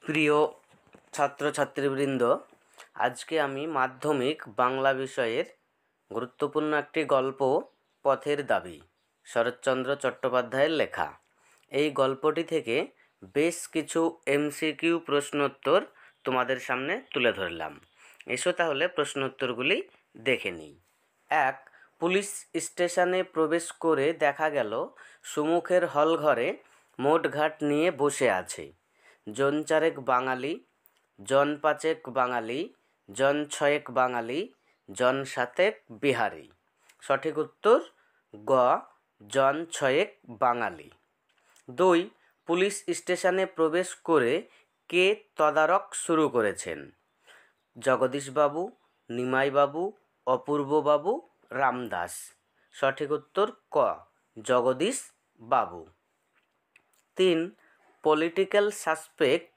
প্রিয় ছাত্রছাত্রীবৃন্দ, আজকে আমি মাধ্যমিক বাংলা বিষয়ের গুরুত্বপূর্ণ একটি গল্প পথের দাবি শরৎচন্দ্র চট্টোপাধ্যায়ের লেখা। এই গল্পটি থেকে বেশ কিছু এমসিকিউ প্রশ্নোত্তর তোমাদের সামনে তুলে ধরলাম। এসো তাহলে প্রশ্নোত্তরগুলি দেখে নিই। 1. পুলিশ স্টেশনে প্রবেশ করে দেখা গেল সুমুখের হলঘরে মোটঘাট নিয়ে বসে আছে জন চারেক বাঙালি, জন পাঁচেক বাঙালি, জন ছয়েক বাঙালি, জন সাতেক বিহারি। সঠিক উত্তর গ, জন ছয়েক বাঙালি। 2. পুলিশ স্টেশনে প্রবেশ করে কে তদারক শুরু করেছেন? জগদীশবাবু, নিমাইবাবু, অপূর্ববাবু, রামদাস। সঠিক উত্তর ক, জগদীশ বাবু। 3. পলিটিক্যাল সাসপেক্ট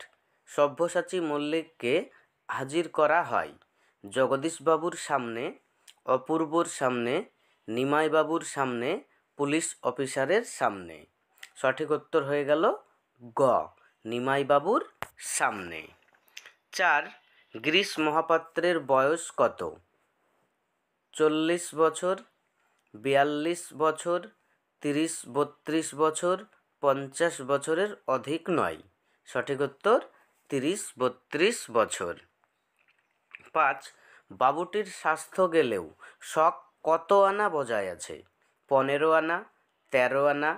সব্যসাচী মল্লিককে হাজির করা হয় জগদীশবাবুর সামনে, অপূর্বর সামনে, নিমাইবাবুর সামনে, পুলিশ অফিসারের সামনে। সঠিক উত্তর হয়ে গেল গ, নিমাইবাবুর সামনে। 4. গিরিশ মহাপাত্রের বয়স কত? 40 বছর, 42 বছর, 30-32 বছর, 50 বছরের অধিক নয়। সঠিক উত্তর 30-32 বছর। 5. বাবুটির স্বাস্থ্য গেলেও শখ কত আনা বজায় আছে? 15 আনা, 13 আনা,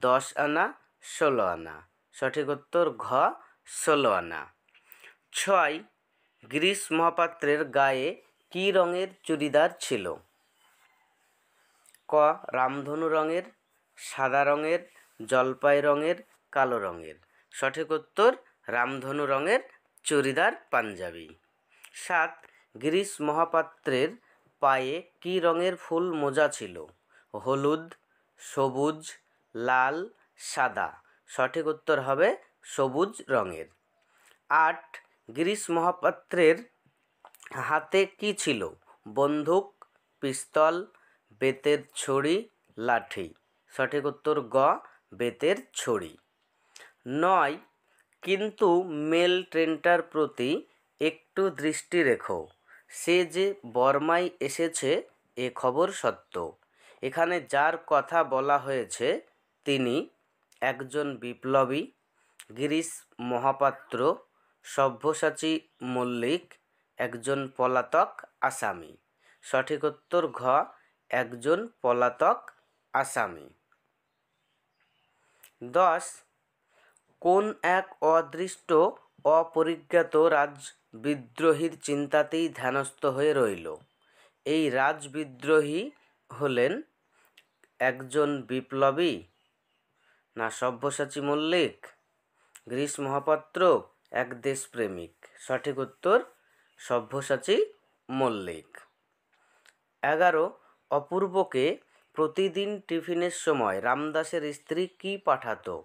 10 আনা, 16 আনা। সঠিক উত্তর ঘ, 16 আনা। 6. গিরিশ মহাপাত্রের গায়ে কী রঙের চুড়িদার ছিল? ক, রামধনু রঙের, সাদা রঙের, জলপাই রঙের, কালো রঙের। সঠিক উত্তর রামধনু রঙের চুড়িদার পাঞ্জাবি। 7. গিরিশ মহাপাত্রের পায়ে কী রঙের ফুল মোজা ছিল? হলুদ, সবুজ, লাল, সাদা। সঠিক উত্তর হবে সবুজ রঙের। 8. গিরিশ মহাপাত্রের হাতে কী ছিল? বন্দুক, পিস্তল, বেতের ছড়ি, লাঠি। সঠিক উত্তর গ, বেতের ছড়ি। 9. কিন্তু মেল ট্রেনটার প্রতি একটু দৃষ্টি রেখো, সে যে বর্মায় এসেছে এ খবর সত্য। এখানে যার কথা বলা হয়েছে তিনি একজন বিপ্লবী, গিরিশ মহাপাত্র, সব্যসাচী মল্লিক, একজন পলাতক আসামি। সঠিক উত্তর ঘ, একজন পলাতক আসামি। 10. কোন এক অদৃষ্ট অপরিজ্ঞাত রাজবিদ্রোহীর চিন্তাতেই ধ্যানস্থ হয়ে রইল? এই রাজবিদ্রোহী হলেন একজন বিপ্লবী, না সব্যসাচী মল্লিক, গিরিশ মহাপাত্র, এক দেশপ্রেমিক। সঠিক উত্তর সব্যসাচী মল্লিক। 11. অপূর্বকে প্রতিদিন টিফিনের সময় রামদাসের স্ত্রী কী পাঠাতো?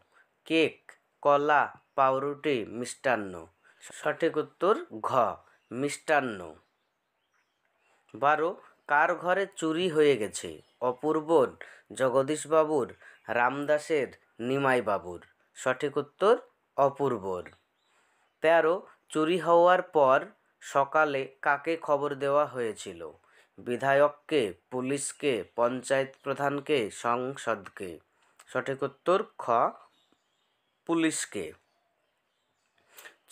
কেক, কলা, পাউরুটি, মিষ্টান্ন। সঠিক উত্তর ঘ, মিষ্টান্ন। 12. কার ঘরে চুরি হয়ে গেছে? অপূর্বর, জগদীশবাবুর, রামদাসের, নিমাইবাবুর। সঠিক উত্তর অপূর্বর। 13. চুরি হওয়ার পর সকালে কাকে খবর দেওয়া হয়েছিল? বিধায়ককে, পুলিশকে, পঞ্চায়েত প্রধানকে, সংসদকে। সঠিক উত্তর খ, পুলিশকে।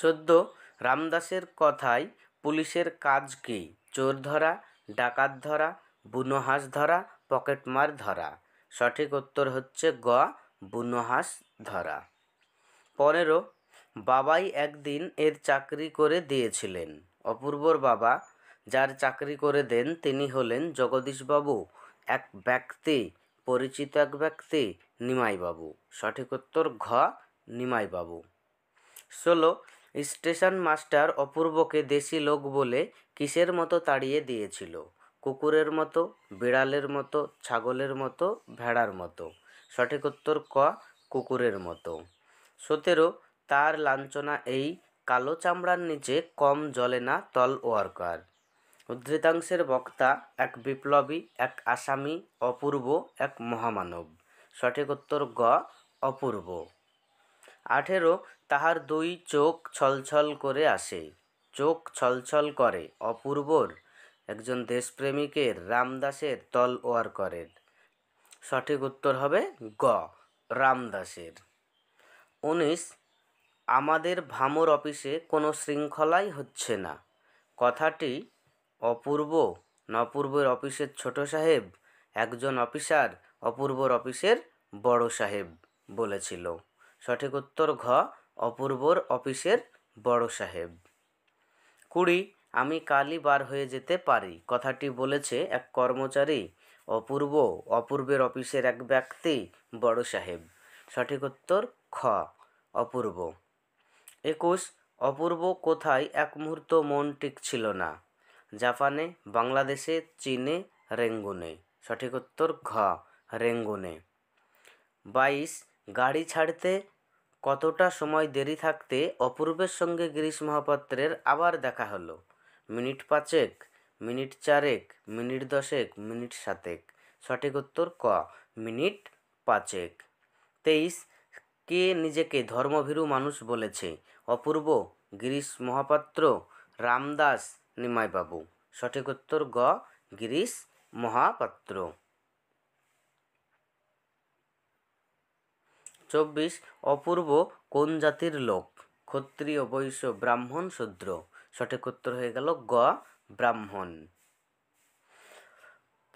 14. রামদাসের কথায় পুলিশের কাজ কী? চোর ধরা, ডাকাত ধরা, বুনোহাঁস ধরা, পকেটমার ধরা। সঠিক উত্তর হচ্ছে গ, বুনোহাঁস ধরা। 15. বাবাই একদিন এর চাকরি করে দিয়েছিলেন। অপূর্বর বাবা যার চাকরি করে দেন তিনি হলেন জগদীশবাবু, এক ব্যক্তি, পরিচিত এক ব্যক্তি, নিমাইবাবু। সঠিক উত্তর ঘ, নিমাইবাবু। 16. স্টেশন মাস্টার অপূর্বকে দেশি লোক বলে কিসের মতো তাড়িয়ে দিয়েছিল? কুকুরের মতো, বিড়ালের মতো, ছাগলের মতো, ভেড়ার মতো। সঠিক উত্তর ক, কুকুরের মতো। 17. তার লাঞ্ছনা এই, কালো চামড়ার নিচে কম জ্বলে না তল ওয়ার্কার। উদ্ধৃতাংশের বক্তা এক বিপ্লবী, এক আসামি, অপূর্ব, এক মহামানব। সঠিক উত্তর গ, অপূর্ব। 18. তাহার দুই চোখ ছলছল করে আসে, চোখ ছলছল করে অপূর্বর, একজন দেশপ্রেমিকের রামদাসের তলওয়ার করেন। সঠিক উত্তর হবে গ, রামদাসের। 19, আমাদের ভামর অফিসে কোনো শৃঙ্খলাই হচ্ছে না। কথাটি অপূর্ব না অপূর্বের অফিসের ছোট সাহেব, একজন অফিসার অপূর্বর অফিসের বড় সাহেব বলেছিল। সঠিক উত্তর ঘ, অপূর্বর অফিসের বড় সাহেব। 20, আমি কালই বার হয়ে যেতে পারি। কথাটি বলেছে এক কর্মচারী, অপূর্বের অফিসের এক ব্যক্তি, বড় সাহেব। সঠিক উত্তর খ, অপূর্ব। 21, অপূর্ব কোথায় এক মুহূর্ত মন টিকছিল না। জাপানে, বাংলাদেশে, চীনে, রেঙ্গুনে। সঠিক উত্তর ঘ, রেঙ্গুনে। 22, গাড়ি ছাড়তে কতটা সময় দেরি থাকতে অপূর্বের সঙ্গে গিরিশ মহাপাত্রের আবার দেখা হলো? Minute 5, minute 4, minute 10, minute 7। সঠিক উত্তর ক, মিনিট 5। 23, কে নিজেকে ধর্মভীরু মানুষ বলেছে? অপূর্ব, গিরিশ মহাপাত্র, রামদাস, নিমাইবাবু। সঠিক উত্তর গ, গিরিশ মহাপাত্র। 24, অপূর্ব কোন জাতির লোক? ক্ষত্রিয়, বৈশ্য, ব্রাহ্মণ, শূদ্র। সঠিক উত্তর হয়ে গেল গ, ব্রাহ্মণ।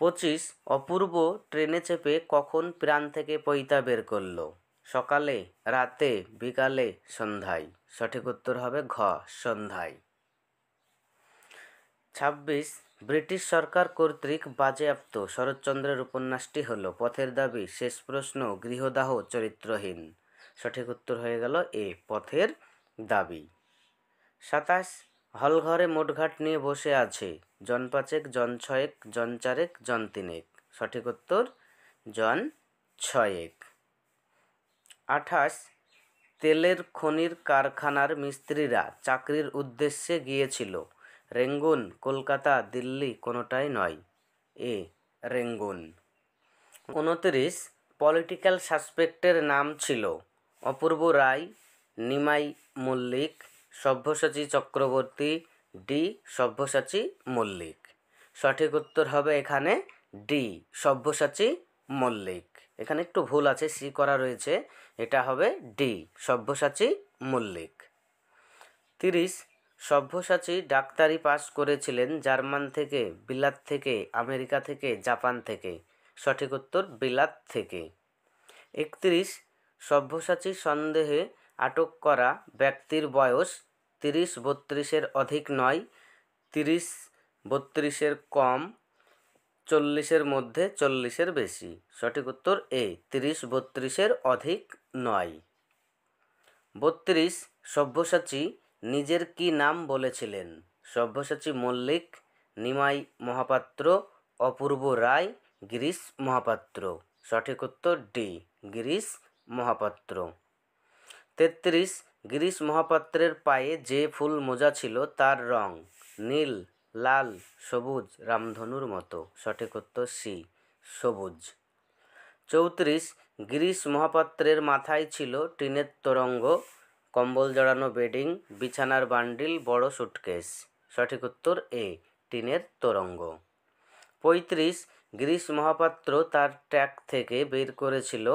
25, অপূর্ব ট্রেনে চেপে কখন প্রাণ থেকে পৈতা বের করলো? সকালে, রাতে, বিকালে, সন্ধ্যায়। সঠিক উত্তর হবে ঘ, সন্ধ্যায়। 26, ব্রিটিশ সরকার কর্তৃক বাজেয়াপ্ত শরৎচন্দ্রের উপন্যাসটি হলো? পথের দাবি, শেষ প্রশ্ন, গৃহদাহ, চরিত্রহীন। সঠিক উত্তর হয়ে গেল এ, পথের দাবি। 27, হলঘরে মোটঘাট নিয়ে বসে আছে জন 5, জন 6, জন 4, জন 3। সঠিক উত্তর জন 6। 28, তেলের খনির কারখানার মিস্ত্রিরা চাকরির উদ্দেশ্যে গিয়েছিল? রেঙ্গুন, কলকাতা, দিল্লি, কোনোটাই নয়। এ, রেঙ্গুন। 29, পলিটিক্যাল সাসপেক্টের নাম ছিল? অপূর্ব রায়, নিমাই মল্লিক, সব্যসাচী চক্রবর্তী, ডি, সব্যসাচী মল্লিক। সঠিক উত্তর হবে এখানে ডি, সব্যসাচী মল্লিক। এখানে একটু ভুল আছে, সি করা রয়েছে, এটা হবে ডি, সব্যসাচী মল্লিক। 30, সব্যসাচী ডাক্তারি পাস করেছিলেন জার্মান থেকে, বিলাত থেকে, আমেরিকা থেকে, জাপান থেকে। সঠিক উত্তর বিলাত থেকে। 31, সব্যসাচী সন্দেহে আটক করা ব্যক্তির বয়স 30-32-এর অধিক নয়, 30-32-এর কম, 40-এর মধ্যে, 40-এর বেশি। সঠিক উত্তর এ, 30-32-এর অধিক নয়। 32, সব্যসাচী নিজের কি নাম বলেছিলেন? সব্যসাচী মল্লিক, নিমাই মহাপাত্র, অপূর্ব রায়, গিরিশ মহাপাত্র। সঠিক উত্তর ডি, গিরিশ মহাপাত্র। 33, গিরিশ মহাপাত্রের পায়ে যে ফুল মোজা ছিল তার রং? নীল, লাল, সবুজ, রামধনুর মতো। সঠিক উত্তর সি, সবুজ। 34, গিরিশ মহাপাত্রের মাথায় ছিল টিনের তোরঙ্গ, কম্বল জড়ানো বেডিং, বিছানার বান্ডিল, বড় সুটকেস। সঠিক উত্তর এ, টিনের তোরঙ্গ। 35, গিরিশ মহাপাত্র তার ট্যাগ থেকে বের করেছিল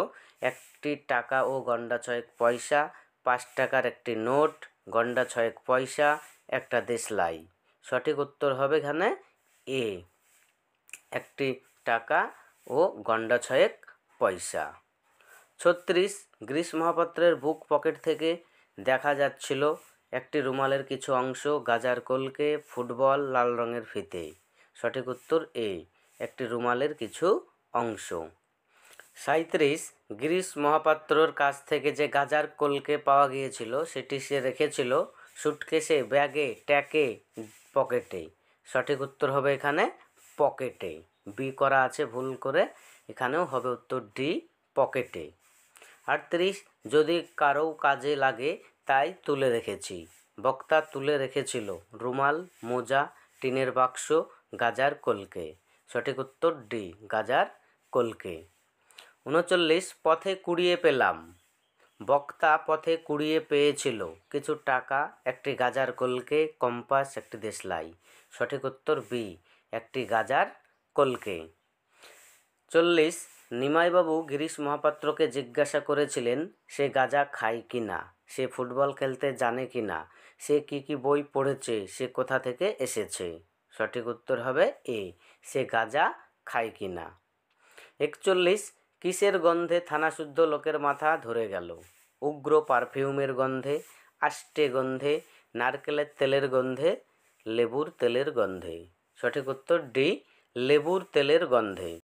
একটি টাকা ও গন্ডা 6 পয়সা, 5 টাকার একটি নোট, গন্ডা 6 পয়সা, একটা দেশলাই। সঠিক উত্তর হবে এখানে এ, একটি টাকা ও গন্ডা 6 পয়সা। 36, গিরিশ মহাপাত্রের বুক পকেট থেকে দেখা যাচ্ছিল একটি রুমালের কিছু অংশ, গাজার কলকে, ফুটবল, লাল রঙের ফিতে। সঠিক উত্তর এ, একটি রুমালের কিছু অংশ। 37, গিরিশ মহাপাত্রর কাছ থেকে যে গাজার কলকে পাওয়া গিয়েছিল সেটি সে রেখেছিল সুটকেসে, ব্যাগে, ট্যাকে, পকেটে। সঠিক উত্তর হবে এখানে পকেটে। বি করা আছে ভুল করে, এখানেও হবে উত্তর ডি, পকেটে। 38, যদি কারো কাজে লাগে তাই তুলে রেখেছি। বক্তা তুলে রেখেছিল রুমাল, মোজা, টিনের বাক্স, গাজার কলকে। সঠিক উত্তর ডি, গাজার কলকে। 39, পথে কুড়িয়ে পেলাম বক্তা পথে কুড়িয়ে পেয়েছিল কিছু টাকা, একটি গাজার কলকে, কম্পাস, একটি দেশলাই। সঠিক উত্তর বি, একটি গাজার কলকে। 40, নিমাইবাবু গিরিশ মহাপাত্রকে জিজ্ঞাসা করেছিলেন সে গাঁজা খায় কি না, সে ফুটবল খেলতে জানে কি না, সে কি কি বই পড়েছে, সে কোথা থেকে এসেছে। সঠিক উত্তর হবে এ, সে গাঁজা খায় কি না। 41, কিসের গন্ধে থানাশুদ্ধ লোকের মাথা ধরে গেল? উগ্র পারফিউমের গন্ধে, আষ্টে গন্ধে, নারকেলের তেলের গন্ধে, লেবুর তেলের গন্ধে। সঠিক উত্তর ডি, লেবুর তেলের গন্ধে।